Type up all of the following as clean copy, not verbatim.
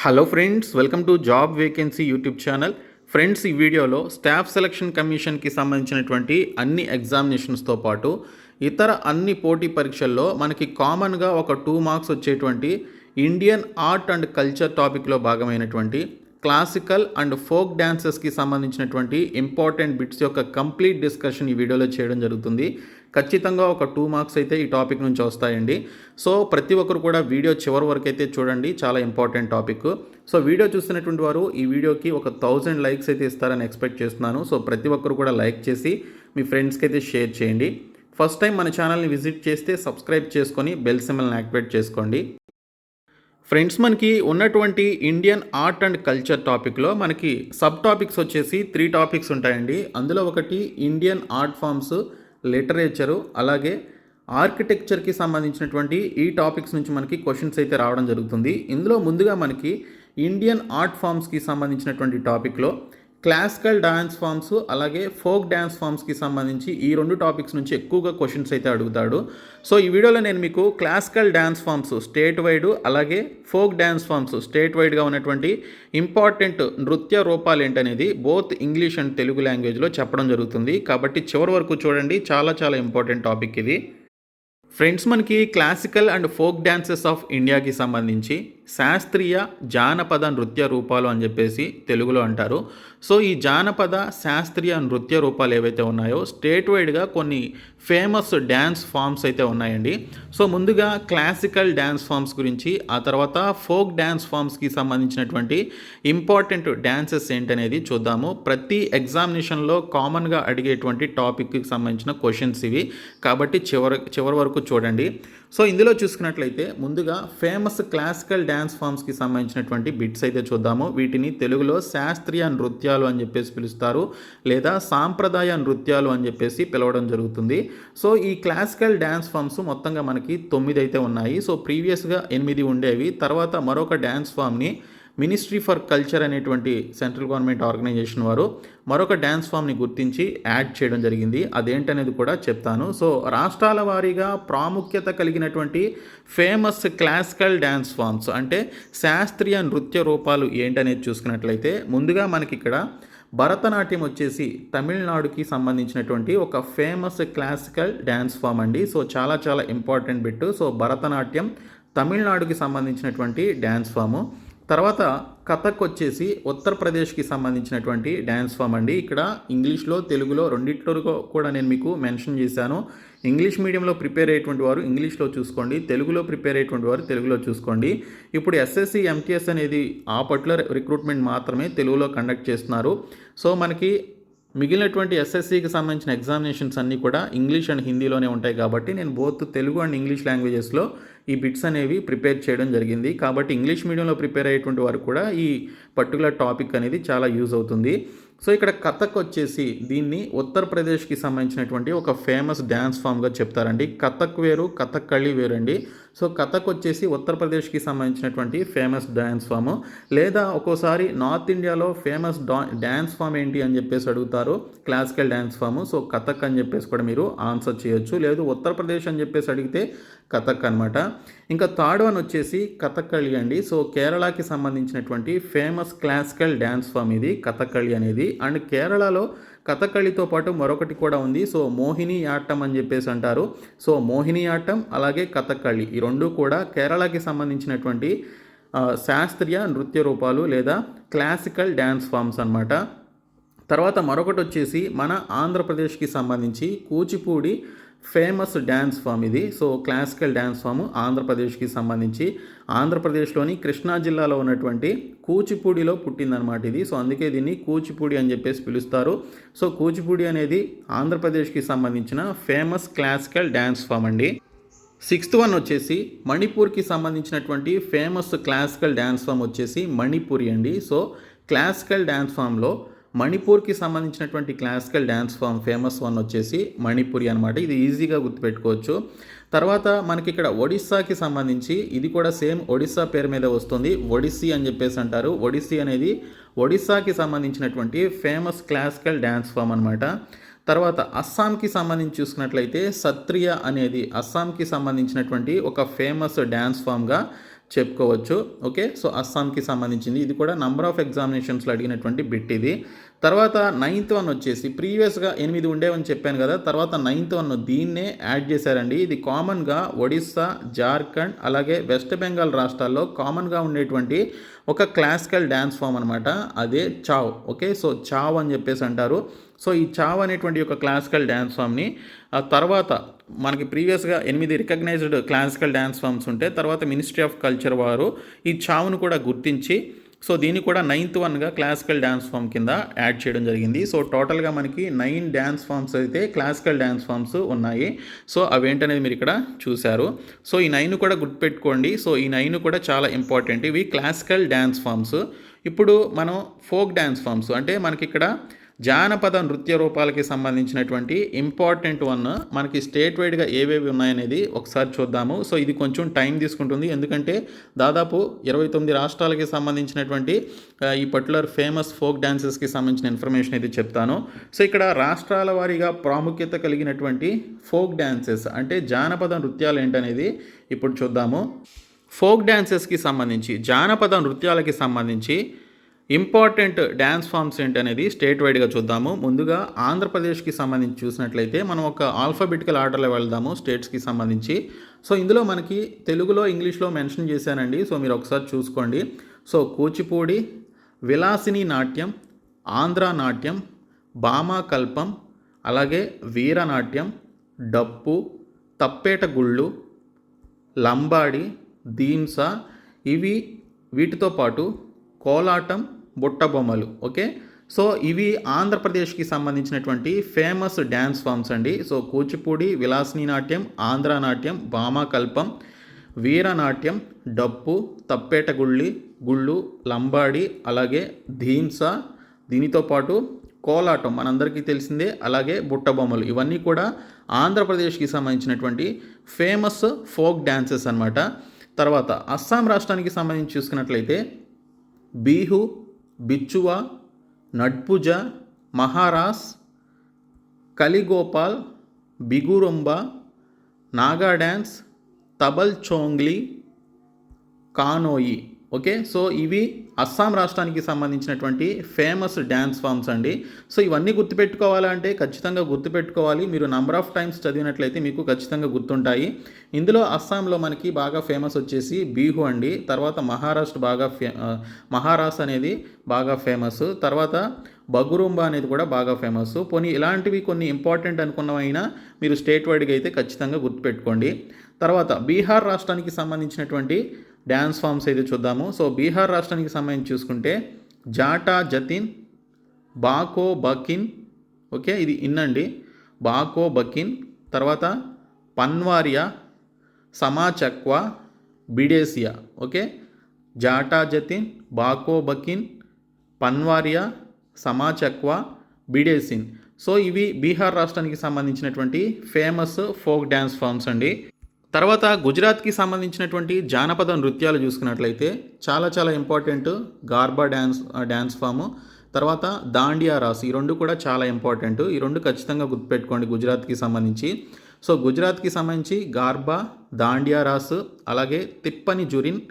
Hello friends, welcome to job vacancy YouTube channel. Friends, ఈ వీడియోలో staff selection కమిషన్కి సంబంధించినటువంటి అన్ని ఎగ్జామినేషన్స్తో పాటు ఇతర అన్ని పోటీ పరీక్షల్లో మనకి కామన్గా ఒక 2 మార్క్స్ వచ్చేటువంటి ఇండియన్ ఆర్ట్ అండ్ కల్చర్ టాపిక్లో భాగమైనటువంటి క్లాసికల్ అండ్ ఫోక్ డ్యాన్సెస్కి సంబంధించినటువంటి ఇంపార్టెంట్ బిట్స్ యొక్క కంప్లీట్ డిస్కషన్ ఈ వీడియోలో చేయడం జరుగుతుంది. ఖచ్చితంగా ఒక 2 మార్క్స్ అయితే ఈ టాపిక్ నుంచి వస్తాయండి. సో ప్రతి ఒక్కరు కూడా వీడియో చివరి వరకు అయితే చూడండి, చాలా ఇంపార్టెంట్ టాపిక్. సో వీడియో చూస్తున్నటువంటి వారు ఈ వీడియోకి ఒక 1000 లైక్స్ అయితే ఇస్తారని ఎక్స్పెక్ట్ చేస్తున్నాను. సో ప్రతి ఒక్కరు కూడా లైక్ చేసి మీ ఫ్రెండ్స్కి అయితే షేర్ చేయండి. ఫస్ట్ టైం మన ఛానల్ని విజిట్ చేస్తే సబ్స్క్రైబ్ చేసుకొని బెల్ సింబల్ని యాక్టివేట్ చేసుకోండి. ఫ్రెండ్స్, మనకి ఉన్నటువంటి ఇండియన్ ఆర్ట్ అండ్ కల్చర్ టాపిక్లో మనకి సబ్ టాపిక్స్ వచ్చేసి 3 టాపిక్స్ ఉంటాయండి. అందులో ఒకటి ఇండియన్ ఆర్ట్ ఫామ్స్, లిటరేచరు, అలాగే ఆర్కిటెక్చర్కి సంబంధించినటువంటి ఈ టాపిక్స్ నుంచి మనకి క్వశ్చన్స్ అయితే రావడం జరుగుతుంది. ఇందులో ముందుగా మనకి ఇండియన్ ఆర్ట్ ఫామ్స్కి సంబంధించినటువంటి టాపిక్లో క్లాసికల్ డ్యాన్స్ ఫామ్స్ అలాగే ఫోక్ డ్యాన్స్ ఫామ్స్కి సంబంధించి ఈ 2 టాపిక్స్ నుంచి ఎక్కువగా క్వశ్చన్స్ అయితే అడుగుతాడు. సో ఈ వీడియోలో నేను మీకు classical dance forms state wide అలాగే ఫోక్ డ్యాన్స్ ఫామ్స్ స్టేట్ వైడ్గా ఉన్నటువంటి ఇంపార్టెంట్ నృత్య రూపాలు ఏంటనేది బోత్ ఇంగ్లీష్ అండ్ తెలుగు లాంగ్వేజ్లో చెప్పడం జరుగుతుంది. కాబట్టి చివరి వరకు చూడండి, చాలా ఇంపార్టెంట్ టాపిక్ ఇది. ఫ్రెండ్స్, మనకి classical and folk dances of ఇండియాకి సంబంధించి శాస్త్రీయ జానపద నృత్య రూపాలు అని చెప్పేసి తెలుగులో అంటారు. సో ఈ జానపద శాస్త్రీయ నృత్య రూపాలు ఏవైతే ఉన్నాయో స్టేట్ వైడ్గా కొన్ని ఫేమస్ డ్యాన్స్ ఫామ్స్ అయితే ఉన్నాయండి. సో ముందుగా క్లాసికల్ డ్యాన్స్ ఫామ్స్ గురించి, ఆ తర్వాత ఫోక్ డ్యాన్స్ ఫామ్స్కి సంబంధించినటువంటి ఇంపార్టెంట్ డ్యాన్సెస్ ఏంటనేది చూద్దాము. ప్రతి ఎగ్జామినేషన్లో కామన్గా అడిగేటువంటి టాపిక్కి సంబంధించిన క్వశ్చన్స్ ఇవి, కాబట్టి చివరి వరకు చూడండి. సో ఇందులో చూసుకున్నట్లయితే ముందుగా ఫేమస్ క్లాసికల్ డ్యాన్స్ ఫామ్స్కి సంబంధించినటువంటి బిట్స్ అయితే చూద్దాము. వీటిని తెలుగులో శాస్త్రీయ నృత్యాలు అని చెప్పేసి పిలుస్తారు, లేదా సాంప్రదాయ నృత్యాలు అని చెప్పేసి పిలవడం జరుగుతుంది. సో ఈ క్లాసికల్ డ్యాన్స్ ఫామ్స్ మొత్తంగా మనకి 9 అయితే ఉన్నాయి. సో ప్రీవియస్గా 8 ఉండేవి. తర్వాత మరొక డ్యాన్స్ ఫామ్ని మినిస్ట్రీ ఫర్ కల్చర్ అనేటువంటి సెంట్రల్ గవర్నమెంట్ ఆర్గనైజేషన్ వారు మరొక డ్యాన్స్ ఫామ్ని గుర్తించి యాడ్ చేయడం జరిగింది. అదేంటనేది కూడా చెప్తాను. సో రాష్ట్రాల వారీగా ప్రాముఖ్యత కలిగినటువంటి ఫేమస్ క్లాసికల్ డ్యాన్స్ ఫామ్స్ అంటే శాస్త్రీయ నృత్య రూపాలు ఏంటనేది చూసుకున్నట్లయితే ముందుగా మనకి ఇక్కడ భరతనాట్యం వచ్చేసి తమిళనాడుకి సంబంధించినటువంటి ఒక ఫేమస్ క్లాసికల్ డ్యాన్స్ ఫామ్ అండి. సో చాలా ఇంపార్టెంట్ బిట్. సో భరతనాట్యం తమిళనాడుకి సంబంధించినటువంటి డ్యాన్స్ ఫాము. తర్వాత కథక్ వచ్చేసి ఉత్తరప్రదేశ్కి సంబంధించినటువంటి డ్యాన్స్ ఫామ్ అండి. ఇక్కడ ఇంగ్లీష్లో తెలుగులో రెండిట్లో కూడా నేను మీకు మెన్షన్ చేశాను. ఇంగ్లీష్ మీడియంలో ప్రిపేర్ అయ్యేటువంటి వారు ఇంగ్లీష్లో చూసుకోండి, తెలుగులో ప్రిపేర్ అయ్యేటువంటి వారు తెలుగులో చూసుకోండి. ఇప్పుడు ఎస్ఎస్సి ఎంటీఎస్ అనేది ఆ పర్టికులర్ రిక్రూట్మెంట్ మాత్రమే తెలుగులో కండక్ట్ చేస్తున్నారు. సో మనకి మిగిలినటువంటి ఎస్ఎస్సికి సంబంధించిన ఎగ్జామినేషన్స్ అన్నీ కూడా ఇంగ్లీష్ అండ్ హిందీలోనే ఉంటాయి. కాబట్టి నేను బోత్ తెలుగు అండ్ ఇంగ్లీష్ లాంగ్వేజెస్లో ఈ బిట్స్ అనేవి ప్రిపేర్ చేయడం జరిగింది. కాబట్టి ఇంగ్లీష్ మీడియంలో ప్రిపేర్ అయ్యేటువంటి వారు కూడా ఈ పర్టికులర్ టాపిక్ అనేది చాలా యూజ్ అవుతుంది. సో ఇక్కడ కథక్ వచ్చేసి దీన్ని ఉత్తరప్రదేశ్కి సంబంధించినటువంటి ఒక ఫేమస్ డ్యాన్స్ ఫామ్గా చెప్తారండి. కథక్ వేరు, కథక్కళి వేరు అండి. సో కథక్ వచ్చేసి ఉత్తరప్రదేశ్కి సంబంధించినటువంటి ఫేమస్ డ్యాన్స్ ఫామ్. లేదా ఒక్కోసారి నార్త్ ఇండియాలో ఫేమస్ డ్యాన్స్ ఫామ్ ఏంటి అని చెప్పేసి అడుగుతారు, classical dance form. So Kathak అని చెప్పేసి కూడా మీరు ఆన్సర్ చేయొచ్చు. లేదు ఉత్తరప్రదేశ్ అని చెప్పేసి అడిగితే కథక్ అనమాట. ఇంకా థర్డ్ వన్ వచ్చేసి కథక్కళి అండి. సో కేరళకి సంబంధించినటువంటి ఫేమస్ క్లాసికల్ డ్యాన్స్ ఫామ్ ఇది కథక్కళి అనేది. అండ్ కేరళలో కథక్కళితో పాటు మరొకటి కూడా ఉంది. సో మోహిని ఆటం అని చెప్పేసి అంటారు. సో మోహిని ఆటం అలాగే కథక్కళి ఈ 2 కూడా కేరళకి సంబంధించినటువంటి శాస్త్రీయ నృత్య రూపాలు లేదా క్లాసికల్ డ్యాన్స్ ఫామ్స్ అనమాట. తర్వాత మరొకటి వచ్చేసి మన ఆంధ్రప్రదేశ్కి సంబంధించి కూచిపూడి ఫేమస్ డ్యాన్స్ ఫామ్ ఇది. సో క్లాసికల్ డ్యాన్స్ ఫామ్ ఆంధ్రప్రదేశ్కి సంబంధించి ఆంధ్రప్రదేశ్లోని కృష్ణా జిల్లాలో ఉన్నటువంటి కూచిపూడిలో పుట్టిందనమాట ఇది. సో అందుకే దీన్ని కూచిపూడి అని చెప్పేసి పిలుస్తారు. సో కూచిపూడి అనేది ఆంధ్రప్రదేశ్కి సంబంధించిన ఫేమస్ క్లాసికల్ డ్యాన్స్ ఫామ్ అండి. 6th వన్ వచ్చేసి మణిపూర్కి సంబంధించినటువంటి ఫేమస్ క్లాసికల్ డ్యాన్స్ ఫామ్ వచ్చేసి మణిపూరి అండి. సో క్లాసికల్ డ్యాన్స్ ఫామ్లో మణిపూర్కి సంబంధించినటువంటి classical dance form famous one వచ్చేసి మణిపూరి అనమాట. ఇది ఈజీగా గుర్తుపెట్టుకోవచ్చు. తర్వాత మనకి ఇక్కడ ఒడిస్సాకి సంబంధించి ఇది కూడా సేమ్ ఒడిస్సా పేరు మీద వస్తుంది, ఒడిస్సీ అని చెప్పేసి అంటారు. ఒడిస్సీ అనేది ఒడిస్సాకి సంబంధించినటువంటి ఫేమస్ క్లాసికల్ డ్యాన్స్ ఫామ్ అనమాట. తర్వాత అస్సాంకి సంబంధించి చూసుకున్నట్లయితే సత్రియ అనేది అస్సాంకి సంబంధించినటువంటి ఒక ఫేమస్ డ్యాన్స్ ఫామ్గా చెప్పుకోవచ్చు. ఓకే. సో అస్సాంకి సంబంధించింది. ఇది కూడా నంబర్ ఆఫ్ ఎగ్జామినేషన్స్లో అడిగినటువంటి బిట్ ఇది. తర్వాత 9th వన్ వచ్చేసి ప్రీవియస్గా 8 ఉండేవని చెప్పాను కదా, తర్వాత 9th వన్ దీన్నే యాడ్ చేశారండి. ఇది కామన్గా ఒడిస్సా, జార్ఖండ్ అలాగే వెస్ట్ బెంగాల్ రాష్ట్రాల్లో కామన్గా ఉండేటువంటి ఒక క్లాసికల్ డ్యాన్స్ ఫామ్ అనమాట. అదే చావ్. ఓకే. సో చావ్ అని చెప్పేసి అంటారు. సో ఈ చావ్ అనేటువంటి ఒక క్లాసికల్ డ్యాన్స్ ఫామ్ని ఆ తర్వాత మనకి ప్రీవియస్గా 8 రికగ్నైజ్డ్ క్లాసికల్ డ్యాన్స్ ఫామ్స్ ఉంటే తర్వాత మినిస్ట్రీ ఆఫ్ కల్చర్ వారు ఈ చావ్ను కూడా గుర్తించి సో దీన్ని కూడా 9th వన్గా క్లాసికల్ డ్యాన్స్ ఫామ్ కింద యాడ్ చేయడం జరిగింది. సో టోటల్గా మనకి 9 డ్యాన్స్ ఫామ్స్ అయితే క్లాసికల్ డ్యాన్స్ ఫామ్స్ ఉన్నాయి. సో అవేంటనేది మీరు ఇక్కడ చూశారు. సో ఈ 9 కూడా గుర్తుపెట్టుకోండి. సో ఈ 9 కూడా చాలా ఇంపార్టెంట్. ఇవి క్లాసికల్ డ్యాన్స్ ఫామ్స్. ఇప్పుడు మనం ఫోక్ డ్యాన్స్ ఫామ్స్ అంటే మనకి ఇక్కడ జానపద నృత్య రూపాలకి సంబంధించినటువంటి ఇంపార్టెంట్ వన్ మనకి స్టేట్ వైడ్గా ఏవేవి ఉన్నాయనేది ఒకసారి చూద్దాము. సో ఇది కొంచెం టైం తీసుకుంటుంది, ఎందుకంటే దాదాపు 29 రాష్ట్రాలకి సంబంధించినటువంటి ఈ పర్టికులర్ ఫేమస్ ఫోక్ డ్యాన్సెస్కి సంబంధించిన ఇన్ఫర్మేషన్ అయితే చెప్తాను. సో ఇక్కడ రాష్ట్రాల వారీగా ప్రాముఖ్యత కలిగినటువంటి ఫోక్ డ్యాన్సెస్ అంటే జానపద నృత్యాలు ఏంటనేది ఇప్పుడు చూద్దాము. ఫోక్ డ్యాన్సెస్కి సంబంధించి జానపద నృత్యాలకి సంబంధించి ఇంపార్టెంట్ డ్యాన్స్ ఫామ్స్ ఏంటనేది స్టేట్ వైడ్గా చూద్దాము. ముందుగా ఆంధ్రప్రదేశ్కి సంబంధించి చూసినట్లయితే మనం ఒక ఆల్ఫాబెటికల్ ఆర్డర్లో వెళ్దాము స్టేట్స్కి సంబంధించి. సో ఇందులో మనకి తెలుగులో ఇంగ్లీష్లో మెన్షన్ చేశానండి. సో మీరు ఒకసారి చూసుకోండి. సో కూచిపూడి, విలాసిని నాట్యం, ఆంధ్ర నాట్యం, భామాకల్పం, అలాగే వీరనాట్యం, డప్పు, తప్పేట గుళ్ళు, లంబాడి, దీంస, ఇవి వీటితో పాటు కోలాటం, బుట్టబొమ్మలు. ఓకే. సో ఇవి ఆంధ్రప్రదేశ్కి సంబంధించినటువంటి ఫేమస్ డ్యాన్స్ ఫామ్స్ అండి. సో కూచిపూడి, విలాసిని నాట్యం, ఆంధ్ర నాట్యం, భామాకల్పం, వీరనాట్యం, డప్పు, తప్పేట గుళ్ళు, లంబాడి, అలాగే ధీంస, దీనితో పాటు కోలాటం మనందరికీ తెలిసిందే, అలాగే బుట్టబొమ్మలు. ఇవన్నీ కూడా ఆంధ్రప్రదేశ్కి సంబంధించినటువంటి ఫేమస్ ఫోక్ డ్యాన్సెస్ అన్నమాట. తర్వాత అస్సాం రాష్ట్రానికి సంబంధించి చూసుకున్నట్లయితే Bihu, Bichhua, Natpuja, Maharas, Kaligopal, Bagurumba, Naga dance, Tabal Chongli, canoe. Okay. So ఇవి అస్సాం రాష్ట్రానికి సంబంధించినటువంటి ఫేమస్ డ్యాన్స్ ఫామ్స్ అండి. సో ఇవన్నీ గుర్తుపెట్టుకోవాలంటే ఖచ్చితంగా గుర్తుపెట్టుకోవాలి. మీరు నంబర్ ఆఫ్ టైమ్స్ చదివినట్లయితే మీకు ఖచ్చితంగా గుర్తుంటాయి. ఇందులో అస్సాంలో మనకి బాగా ఫేమస్ వచ్చేసి బిహు అండి. తర్వాత మహారాస్ అనేది బాగా ఫేమస్. తర్వాత బగురుంబా అనేది కూడా బాగా ఫేమస్. పోనీ ఇలాంటివి కొన్ని ఇంపార్టెంట్ అనుకున్నవైనా మీరు స్టేట్ వైడ్గా అయితే ఖచ్చితంగా గుర్తుపెట్టుకోండి. తర్వాత బీహార్ రాష్ట్రానికి సంబంధించినటువంటి డ్యాన్స్ ఫామ్స్ అయితే చూద్దాము. సో బీహార్ రాష్ట్రానికి సంబంధించి చూసుకుంటే జాటా జతిన్, బాకో బకిన్. ఓకే. ఇది ఇన్నండి, బాకో బకిన్. తర్వాత పన్వారియా, సమాచక్వా, బిడేసియా. ఓకే. జాటా జతిన్, బాకో బకిన్, పన్వారియా, సమాచక్వా, బిడేసిన్. సో ఇవి బీహార్ రాష్ట్రానికి సంబంధించినటువంటి ఫేమస్ ఫోక్ డ్యాన్స్ ఫామ్స్ అండి. తర్వాత గుజరాత్కి సంబంధించినటువంటి జానపద నృత్యాలు చూసుకున్నట్లయితే చాలా చాలా ఇంపార్టెంట్ గార్బా డ్యాన్స్ ఫాము, తర్వాత దాండియా రాస్. ఈ రెండు కూడా చాలా ఇంపార్టెంట్. ఈ రెండు ఖచ్చితంగా గుర్తుపెట్టుకోండి గుజరాత్కి సంబంధించి. సో గుజరాత్కి సంబంధించి గార్బా, దాండియా రాస్, అలాగే తిప్పని జురిన్,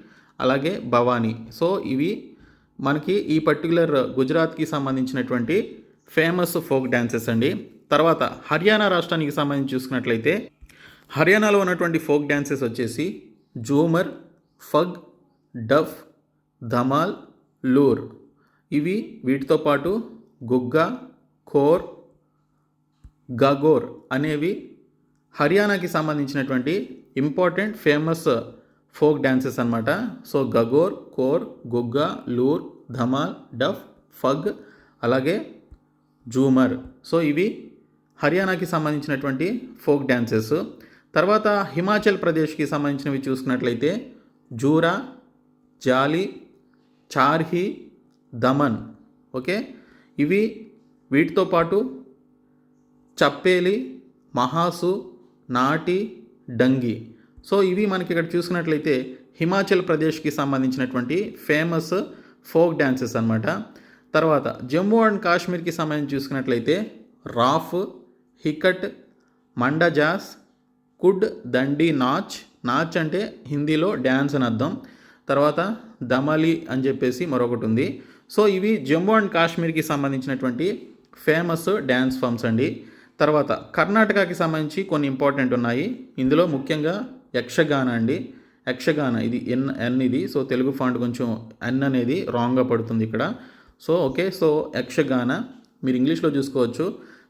అలాగే భవానీ. సో ఇవి మనకి ఈ పర్టికులర్ గుజరాత్కి సంబంధించినటువంటి ఫేమస్ ఫోక్ డ్యాన్సెస్ అండి. తర్వాత హర్యానా రాష్ట్రానికి సంబంధించి చూసుకున్నట్లయితే హర్యానాలో ఉన్నటువంటి ఫోక్ డ్యాన్సెస్ వచ్చేసి జూమర్, ఫగ్, డఫ్, ధమాల్, లూర్. ఇవి వీటితో పాటు గుగ్గా, ఖోర్, గగోర్ అనేవి హర్యానాకి సంబంధించినటువంటి ఇంపార్టెంట్ ఫేమస్ ఫోక్ డ్యాన్సెస్ అన్నమాట. సో గగోర్, ఖోర్, గుగ్గా, లూర్, ధమాల్, డఫ్, ఫగ్, అలాగే జూమర్. సో ఇవి హర్యానాకి సంబంధించినటువంటి ఫోక్ డ్యాన్సెస్. తర్వాత హిమాచల్ ప్రదేశ్కి సంబంధించినవి చూసుకున్నట్లయితే జూరా, జాలి, చార్హి, దమన్. ఓకే. ఇవి వీటితో పాటు చప్పేలి, మహాసు, నాటి, డంగి. సో ఇవి మనకి ఇక్కడ చూసుకున్నట్లయితే హిమాచల్ ప్రదేశ్కి సంబంధించినటువంటి ఫేమస్ ఫోక్ డ్యాన్సెస్ అన్నమాట. తర్వాత జమ్మూ అండ్ కాశ్మీర్కి సంబంధించి చూసుకున్నట్లయితే రాఫ్, హికట్, మండజాస్, కుడ్, దండి, నాచ్. నాచ్ అంటే హిందీలో డ్యాన్స్ అని అర్థం. తర్వాత దమలి అని చెప్పేసి మరొకటి ఉంది. సో ఇవి జమ్మూ అండ్ కాశ్మీర్కి సంబంధించినటువంటి ఫేమస్ డ్యాన్స్ ఫామ్స్ అండి. తర్వాత కర్ణాటకకి సంబంధించి కొన్ని ఇంపార్టెంట్ ఉన్నాయి. ఇందులో ముఖ్యంగా యక్షగాన అండి. యక్షగాన ఇది ఎన్ ఇది. సో తెలుగు ఫాంట్ కొంచెం ఎన్ అనేది రాంగ్గా పడుతుంది ఇక్కడ. సో ఓకే, సో యక్షగాన మీరు ఇంగ్లీష్లో చూసుకోవచ్చు.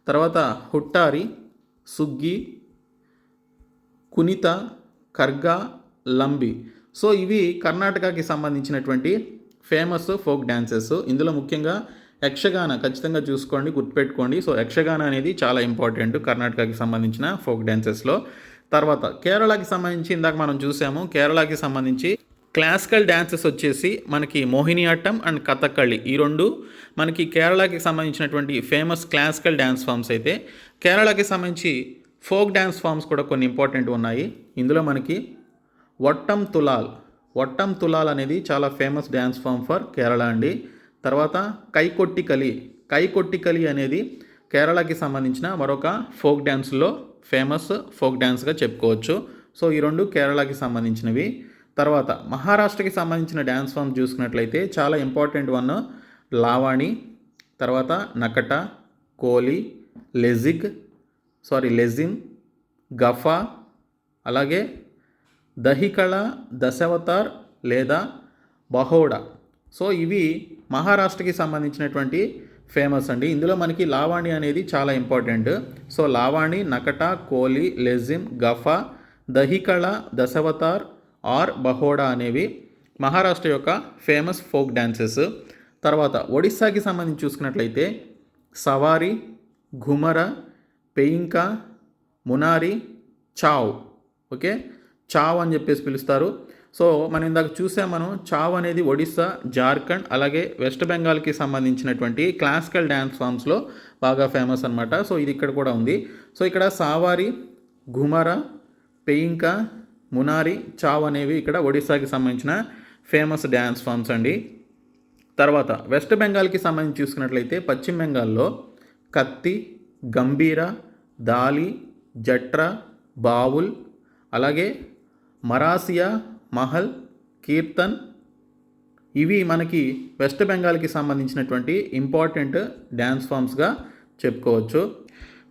తర్వాత హుట్టారి, సుగ్గి, కునిత, కర్గా, లంబి. సో ఇవి కర్ణాటకకి సంబంధించినటువంటి ఫేమస్ ఫోక్ డ్యాన్సెస్. ఇందులో ముఖ్యంగా యక్షగాన ఖచ్చితంగా చూసుకోండి, గుర్తుపెట్టుకోండి. సో యక్షగాన అనేది చాలా ఇంపార్టెంట్ కర్ణాటకకి సంబంధించిన ఫోక్ డ్యాన్సెస్లో. తర్వాత కేరళకి సంబంధించి ఇందాక మనం చూసాము. కేరళకి సంబంధించి క్లాసికల్ డ్యాన్సెస్ వచ్చేసి మనకి మోహినియాట్టం అండ్ కథకళి, ఈ రెండు మనకి కేరళకి సంబంధించినటువంటి ఫేమస్ క్లాసికల్ డ్యాన్స్ ఫామ్స్. అయితే కేరళకి సంబంధించి ఫోక్ డ్యాన్స్ ఫామ్స్ కూడా కొన్ని ఇంపార్టెంట్ ఉన్నాయి. ఇందులో మనకి వట్టం తులాల్ అనేది చాలా famous dance form for Kerala అండి. తర్వాత కైకొట్టికలి అనేది కేరళకి సంబంధించిన మరొక ఫోక్ డ్యాన్స్లో ఫేమస్ ఫోక్ డ్యాన్స్గా చెప్పుకోవచ్చు. సో ఈ రెండు కేరళకి సంబంధించినవి. తర్వాత మహారాష్ట్రకి సంబంధించిన డ్యాన్స్ ఫామ్ చూసుకున్నట్లయితే చాలా ఇంపార్టెంట్ వన్ లావాణి, తర్వాత నకట, కోలి, లెజిమ్, గఫా, అలాగే దహికళ, దశావతార్ లేదా బహోడా. సో ఇవి మహారాష్ట్రకి సంబంధించినటువంటి ఫేమస్ అండి. ఇందులో మనకి లావాణి అనేది చాలా important. So Lavani, Nakata, Koli, Lezim, Gafa, Dahikala, Dashavatar or Bohada అనేవి మహారాష్ట్ర యొక్క ఫేమస్ ఫోక్ డ్యాన్సెస్. తర్వాత ఒడిస్సాకి సంబంధించి చూసుకున్నట్లయితే సవారి, ఘుమర, పెయింకా, మునారి, చావ్. ఓకే, చావ్ అని చెప్పేసి పిలుస్తారు. సో మనం ఇందాక చూసాం, చావ్ అనేది ఒడిస్సా, జార్ఖండ్ అలాగే వెస్ట్ బెంగాల్కి సంబంధించినటువంటి క్లాసికల్ డ్యాన్స్ ఫామ్స్లో బాగా ఫేమస్ అనమాట. సో ఇది ఇక్కడ కూడా ఉంది. సో ఇక్కడ సావారి, ఘుమర, పెయింకా, మునారి, చావ్ అనేవి ఇక్కడ ఒడిస్సాకి సంబంధించిన ఫేమస్ డ్యాన్స్ ఫామ్స్ అండి. తర్వాత వెస్ట్ బెంగాల్కి సంబంధించి చూసుకున్నట్లయితే పశ్చిమ బెంగాల్లో కత్తి, గంభీర, దాలి, జట్రా, బావుల్, అలాగే మరాసియా, మహల్, కీర్తన్, ఇవి మనకి వెస్ట్ బెంగాల్కి సంబంధించినటువంటి ఇంపార్టెంట్ డ్యాన్స్ ఫామ్స్గా చెప్పుకోవచ్చు.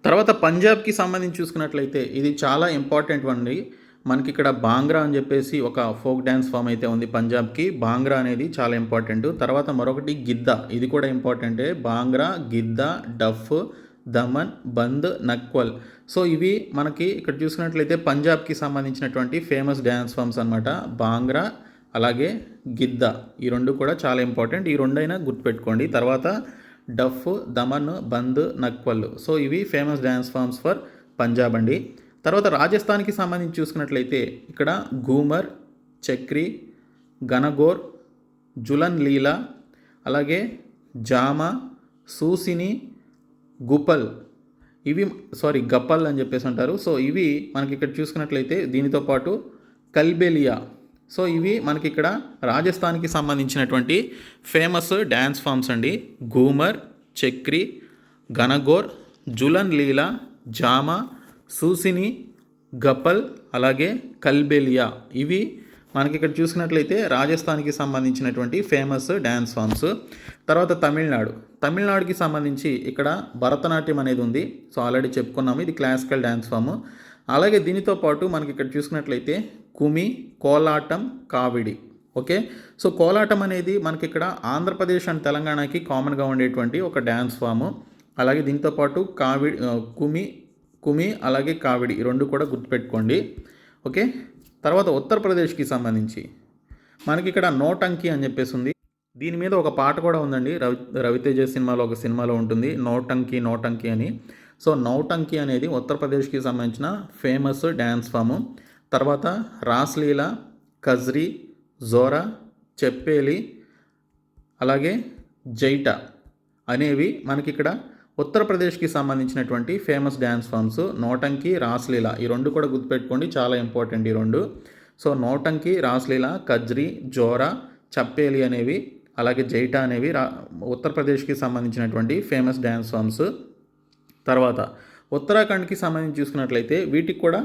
తర్వాత పంజాబ్కి సంబంధించి చూసుకున్నట్లయితే ఇది చాలా ఇంపార్టెంట్ అండి. మనకి ఇక్కడ బాంగ్రా అని చెప్పేసి ఒక ఫోక్ డ్యాన్స్ ఫామ్ అయితే ఉంది పంజాబ్కి. బాంగ్రా అనేది చాలా ఇంపార్టెంట్. తర్వాత మరొకటి గిద్దా, ఇది కూడా ఇంపార్టెంటే. బాంగ్రా, గిద్దా, డఫ్, దమన్, బంద్, నక్వల్. సో ఇవి మనకి ఇక్కడ చూసుకున్నట్లయితే పంజాబ్కి సంబంధించినటువంటి ఫేమస్ డ్యాన్స్ ఫామ్స్ అనమాట. బాంగ్రా అలాగే గిద్దా, ఈ రెండు కూడా చాలా ఇంపార్టెంట్. ఈ రెండైనా గుర్తుపెట్టుకోండి. తర్వాత డఫ్, దమన్, బంద్, నక్వల్. సో ఇవి famous dance forms for Punjab అండి. తర్వాత రాజస్థాన్కి సంబంధించి చూసుకున్నట్లయితే ఇక్కడ ఘూమర్, చక్రి, గనగోర్, జులన్ లీలా, అలాగే జామా, సూసిని, గపల్ అని చెప్పేసి అంటారు. సో ఇవి మనకి ఇక్కడ చూసుకున్నట్లయితే దీనితో పాటు కల్బేలియా. సో ఇవి మనకి ఇక్కడ రాజస్థాన్కి సంబంధించినటువంటి ఫేమస్ డ్యాన్స్ ఫామ్స్ అండి. ఘూమర్, చక్రి, గనగోర్, జులన్ లీలా, జామా, సూసిని, గపల్, అలాగే కల్బేలియా. ఇవి మనకి ఇక్కడ చూసినట్లయితే రాజస్థాన్కి సంబంధించినటువంటి ఫేమస్ డ్యాన్స్ ఫామ్స్. తర్వాత తమిళనాడుకి సంబంధించి ఇక్కడ భరతనాట్యం అనేది ఉంది. సో ఆల్రెడీ చెప్పుకున్నాము, ఇది క్లాసికల్ డ్యాన్స్ ఫామ్. అలాగే దీనితో పాటు మనకి ఇక్కడ చూసుకున్నట్లయితే కుమి, కోలాటం, కావిడి. ఓకే, సో కోలాటం అనేది మనకి ఇక్కడ ఆంధ్రప్రదేశ్ అండ్ తెలంగాణకి కామన్గా ఉండేటువంటి ఒక డ్యాన్స్ ఫాము. అలాగే దీంతో పాటు కుమి అలాగే కావిడి, ఈ రెండు కూడా గుర్తుపెట్టుకోండి. ఓకే, తర్వాత ఉత్తరప్రదేశ్కి సంబంధించి మనకి ఇక్కడ నోటంకి అని చెప్పేసి ఉంది. దీని మీద ఒక పాట కూడా ఉందండి, రవితేజ సినిమాలో ఒక సినిమాలో ఉంటుంది నోటంకి అని. సో నౌటంకి అనేది ఉత్తరప్రదేశ్కి సంబంధించిన ఫేమస్ డ్యాన్స్ ఫాము. తర్వాత రాస్లీలా, కజ్రీ, జోరా, చెప్పేలి, అలాగే జైటా అనేవి మనకి ఇక్కడ ఉత్తరప్రదేశ్కి సంబంధించినటువంటి ఫేమస్ డ్యాన్స్ ఫామ్స్. నోటంకి, రాస్లీలా, ఈ రెండు కూడా గుర్తుపెట్టుకోండి, చాలా ఇంపార్టెంట్ ఈ రెండు. సో నోటంకి, రాస్లీలా, కజ్రీ, జోరా, చప్పేలి అనేవి, అలాగే జైటా అనేవి ఉత్తరప్రదేశ్కి సంబంధించినటువంటి ఫేమస్ డ్యాన్స్ ఫామ్స్. తర్వాత ఉత్తరాఖండ్కి సంబంధించి చూసుకున్నట్లయితే వీటికి కూడా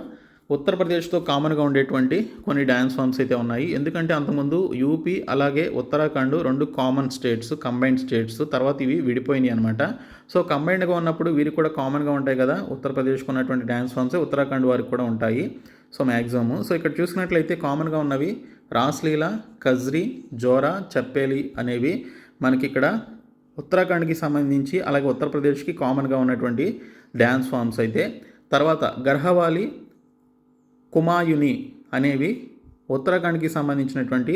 ఉత్తరప్రదేశ్తో కామన్గా ఉండేటువంటి కొన్ని డ్యాన్స్ ఫామ్స్ అయితే ఉన్నాయి. ఎందుకంటే అంతకుముందు యూపీ అలాగే Uttarakhand 2 common states, combined states. తర్వాత ఇవి విడిపోయినాయి అనమాట. సో కంబైన్డ్గా ఉన్నప్పుడు వీరికి కూడా కామన్గా ఉంటాయి కదా, ఉత్తరప్రదేశ్కి ఉన్నటువంటి డ్యాన్స్ ఫామ్స్ ఉత్తరాఖండ్ వారికి కూడా ఉంటాయి. So maximum. సో ఇక్కడ చూసినట్లయితే కామన్గా ఉన్నవి రాస్లీలా, కజ్రీ, జోరా, చప్పేలి అనేవి మనకి ఇక్కడ ఉత్తరాఖండ్కి సంబంధించి అలాగే ఉత్తరప్రదేశ్కి కామన్గా ఉన్నటువంటి డ్యాన్స్ ఫామ్స్ అయితే. తర్వాత గర్హవాలి, కుమాయుని అనేవి ఉత్తరాఖండ్కి సంబంధించినటువంటి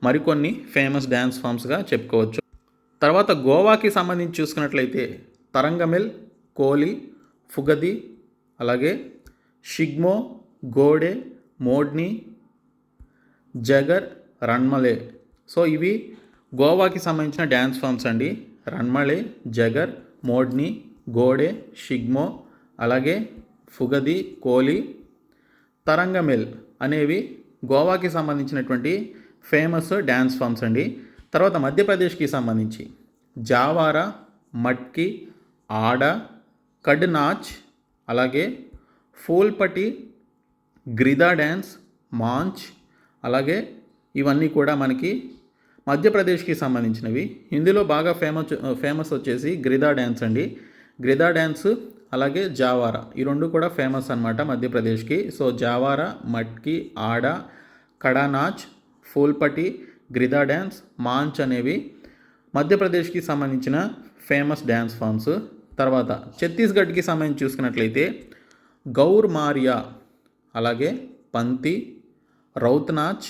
మరికొన్ని ఫేమస్ డ్యాన్స్ ఫామ్స్గా చెప్పుకోవచ్చు. తర్వాత గోవాకి సంబంధించి చూసుకున్నట్లయితే తరంగమెల్, కోలి, ఫుగది, అలాగే షిగ్మో, గోడే, మోడ్ని, జగర్, రన్మలే. సో ఇవి గోవాకి సంబంధించిన డ్యాన్స్ ఫామ్స్ అండి. రన్మలే, జగర్, మోడ్ని, గోడే, షిగ్మో, అలాగే ఫుగది, కోలి, తరంగమెల్ అనేవి గోవాకి సంబంధించినటువంటి ఫేమస్ డ్యాన్స్ ఫామ్స్ అండి. తర్వాత మధ్యప్రదేశ్కి సంబంధించి జావారా, మట్కి, ఆడ, కడ్నాచ్, అలాగే ఫూల్పటి, గ్రిదా డ్యాన్స్, మాంచ్, అలాగే ఇవన్నీ కూడా మనకి మధ్యప్రదేశ్కి సంబంధించినవి. ఇందులో బాగా ఫేమస్ వచ్చేసి గ్రిదా డ్యాన్స్ అండి. గ్రిదా డ్యాన్స్ అలాగే జావారా, ఈ 2 కూడా ఫేమస్ అనమాట మధ్యప్రదేశ్కి. సో జావారా, మట్కి, ఆడ, కడానాచ్, ఫూల్పటి, గ్రిదా డ్యాన్స్, మాంచ్ అనేవి మధ్యప్రదేశ్కి సంబంధించిన ఫేమస్ డ్యాన్స్ ఫామ్స్. తర్వాత ఛత్తీస్గఢ్కి సంబంధించి చూసుకున్నట్లయితే గౌర్ మారియా, అలాగే పంతి, రౌత్నాచ్,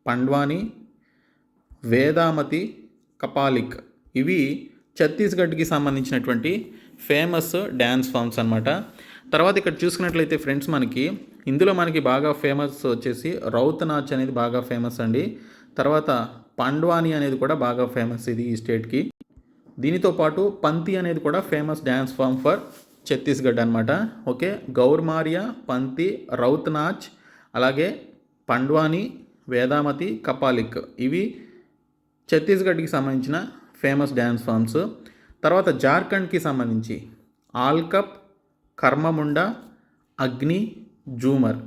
పండ్వాని, వేదామతి, కపాలిక్ ఇవి ఛత్తీస్గఢ్కి సంబంధించినటువంటి ఫేమస్ డ్యాన్స్ ఫామ్స్ అనమాట. తర్వాత ఇక్కడ చూసుకున్నట్లయితే ఫ్రెండ్స్ మనకి ఇందులో మనకి బాగా ఫేమస్ వచ్చేసి రౌత్నాచ్ అనేది బాగా ఫేమస్ అండి. తర్వాత పండ్వాని అనేది కూడా బాగా ఫేమస్ ఇది ఈ స్టేట్కి. దీనితో పాటు పంతి అనేది కూడా famous dance form for Chhattisgarh అనమాట. ఓకే, గౌర్మారియా, పంతి, రౌత్నాచ్, అలాగే పండ్వాని, వేదామతి, కపాలిక్ ఇవి ఛత్తీస్గఢ్కి సంబంధించిన ఫేమస్ డ్యాన్స్ ఫామ్స్. తర్వాత జార్ఖండ్కి సంబంధించి ఆల్కప్, కర్మముండ, అగ్ని, జూమర్.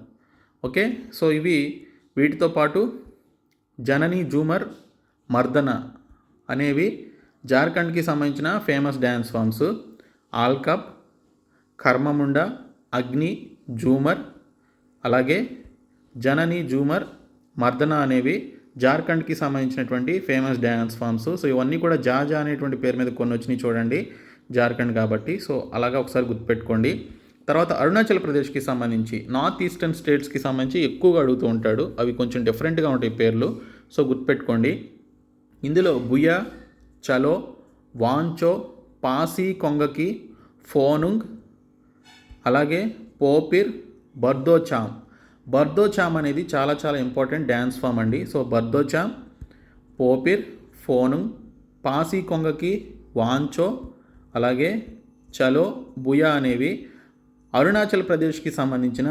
ఓకే, సో ఇవి వీటితో పాటు జనని, జూమర్, మర్దన అనేవి జార్ఖండ్కి సంబంధించిన ఫేమస్ డ్యాన్స్ ఫామ్స్. ఆల్కప్, కర్మముండ, అగ్ని, జూమర్, అలాగే జనని, జూమర్, మర్దన అనేవి జార్ఖండ్కి సంబంధించినటువంటి ఫేమస్ డ్యాన్స్ ఫామ్స్. సో ఇవన్నీ కూడా జాజా అనేటువంటి పేరు మీద కొన్ని వచ్చినాయి చూడండి, జార్ఖండ్ కాబట్టి. సో అలాగా ఒకసారి గుర్తుపెట్టుకోండి. తర్వాత అరుణాచల్ ప్రదేశ్కి సంబంధించి నార్త్ ఈస్టర్న్ స్టేట్స్కి సంబంధించి ఎక్కువగా అడుగుతూ ఉంటాడు. అవి కొంచెం డిఫరెంట్గా ఉంటాయి పేర్లు, సో గుర్తుపెట్టుకోండి. ఇందులో బుయా, చలో, వాంచో, పాసి కొంగకి, ఫోనుంగ్, అలాగే పోపిర్, బర్దోచామ్. బర్దోచామ్ అనేది చాలా చాలా ఇంపార్టెంట్ డ్యాన్స్ ఫామ్ అండి. సో బర్దోచామ్, పోపిర్, ఫోనుంగ్, పాసి కొంగకి, వాంచో, అలాగే చలో, బుయా అనేవి అరుణాచల్ ప్రదేశ్కి సంబంధించిన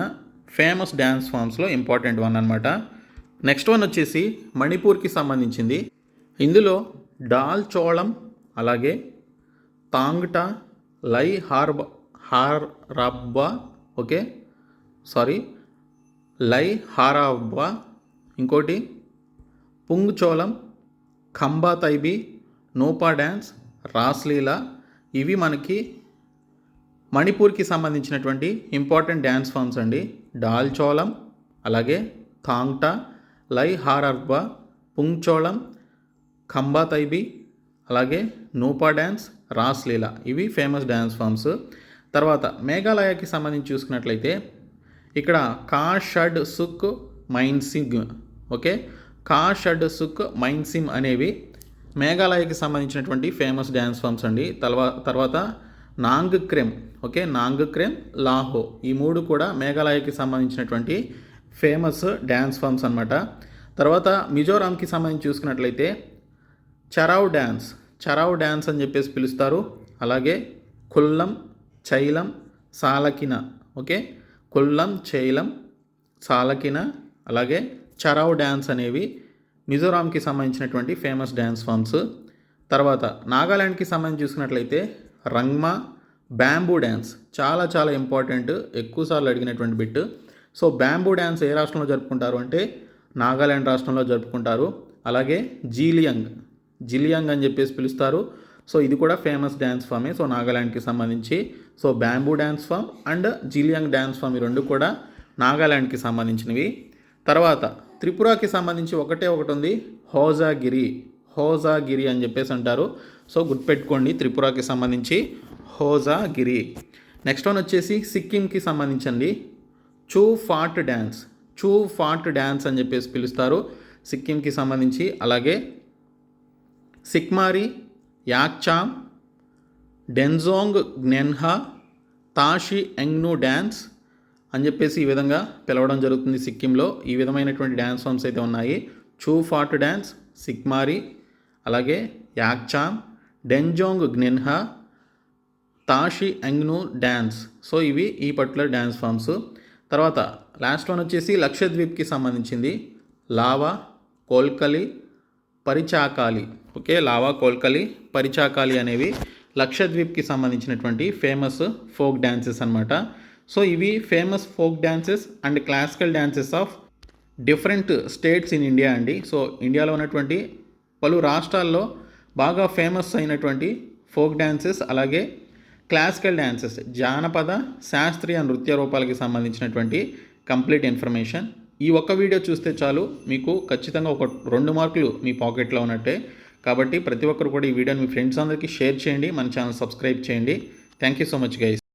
ఫేమస్ డ్యాన్స్ ఫామ్స్లో ఇంపార్టెంట్ వన్ అనమాట. నెక్స్ట్ వన్ వచ్చేసి మణిపూర్కి సంబంధించింది. ఇందులో డాల్ చోళం, అలాగే తాంగ్టా, లై హారాబ్బా, ఓకే లై హారాబ్బా, ఇంకోటి పుంగ్చోళం, ఖంబా తైబీ, నోపా డ్యాన్స్, రాస్లీలా ఇవి మనకి మణిపూర్కి సంబంధించినటువంటి ఇంపార్టెంట్ డ్యాన్స్ ఫామ్స్ అండి. డాల్ చోళం, అలాగే థాంగ్టా, లై హారాబ్బా, పుంగ్చోళం, ఖంబా తైబీ, అలాగే నోపా డ్యాన్స్, రాస్లీలా ఇవి ఫేమస్ డ్యాన్స్ ఫామ్స్. తర్వాత మేఘాలయకి సంబంధించి చూసుకున్నట్లయితే ఇక్కడ కా షడ్ సుక్ మైన్సింగ్, ఓకే కా షడ్ సుక్ మైన్సిమ్ అనేవి మేఘాలయకి సంబంధించినటువంటి ఫేమస్ డ్యాన్స్ ఫామ్స్ అండి. తర్వాత నాంగ్ క్రెమ్, ఓకే నాంగ్ క్రెమ్, లాహో ఈ 3 కూడా మేఘాలయకి సంబంధించినటువంటి ఫేమస్ డ్యాన్స్ ఫామ్స్ అనమాట. తర్వాత మిజోరాంకి సంబంధించి చూసుకున్నట్లయితే చరావ్ డ్యాన్స్ అని చెప్పేసి పిలుస్తారు. అలాగే కుల్లం, చైలం, సాలకిన, ఓకే కుల్లం, చైలం, సాలకిన, అలాగే చరావ్ డ్యాన్స్ అనేవి మిజోరాంకి సంబంధించినటువంటి ఫేమస్ డ్యాన్స్ ఫామ్స్. తర్వాత నాగాలాండ్కి సంబంధించి చూసుకున్నట్లయితే రంగ్మా, బ్యాంబూ డ్యాన్స్ చాలా చాలా ఇంపార్టెంట్, ఎక్కువసార్లు అడిగినటువంటి బిట్. సో బ్యాంబూ డ్యాన్స్ ఏ రాష్ట్రంలో జరుపుకుంటారు అంటే నాగాలాండ్ రాష్ట్రంలో జరుపుకుంటారు. అలాగే జిలియాంగ్ అని చెప్పేసి పిలుస్తారు. సో ఇది కూడా ఫేమస్ డ్యాన్స్ ఫామే, సో నాగాలాండ్కి సంబంధించి. So bamboo dance form and Zeliang dance form ఈ రెండు కూడా నాగాలాండ్కి సంబంధించినవి. తర్వాత త్రిపురకి సంబంధించి ఒకటి ఉంది, హోజాగిరి అని చెప్పేసి అంటారు. సో గుర్తుపెట్టుకోండి, త్రిపురకి సంబంధించి హోజాగిరి. నెక్స్ట్ వన్ వచ్చేసి సిక్కింకి సంబంధించింది చూ ఫాట్ డ్యాన్స్ అని చెప్పేసి పిలుస్తారు సిక్కింకి సంబంధించి. అలాగే సిక్మారి, యాక్చామ్, డెన్జోంగ్ జ్ఞెన్హా, తాషి ఎంగ్ను డ్యాన్స్ అని చెప్పేసి ఈ విధంగా పిలవడం జరుగుతుంది సిక్కింలో. ఈ విధమైనటువంటి డ్యాన్స్ ఫామ్స్ అయితే ఉన్నాయి. చూ ఫాట్ డ్యాన్స్, సిక్మారి, అలాగే యాక్చామ్, డెన్జోంగ్ జ్ఞెన్హా, తాషి ఎంగ్ను డ్యాన్స్. సో ఇవి ఈ పర్టికులర్ డ్యాన్స్ ఫామ్స్. తర్వాత లాస్ట్ వన్ వచ్చేసి లక్షద్వీప్కి సంబంధించింది lava, Kolkali, పరిచాకాలి. Okay, lava, Kolkali, పరిచాకాలి అనేవి లక్షద్వీప్కి సంబంధించినటువంటి ఫేమస్ ఫోక్ డ్యాన్సెస్ అనమాట. సో ఇవి famous folk dances and classical dances of different states in India అండి. సో ఇండియాలో ఉన్నటువంటి పలు రాష్ట్రాల్లో బాగా ఫేమస్ అయినటువంటి ఫోక్ డ్యాన్సెస్, అలాగే క్లాసికల్ డ్యాన్సెస్, జానపద శాస్త్రీయ నృత్య రూపాలకి సంబంధించినటువంటి కంప్లీట్ ఇన్ఫర్మేషన్. ఈ ఒక్క వీడియో చూస్తే చాలు, మీకు ఖచ్చితంగా ఒక 2 మార్కులు మీ పాకెట్లో ఉన్నట్టే. కాబట్టి ప్రతి ఒక్కరు కూడా ఈ వీడియోని మీ ఫ్రెండ్స్ అందరికీ షేర్ చేయండి, మన ఛానల్ సబ్స్క్రైబ్ చేయండి. Thank you so much guys.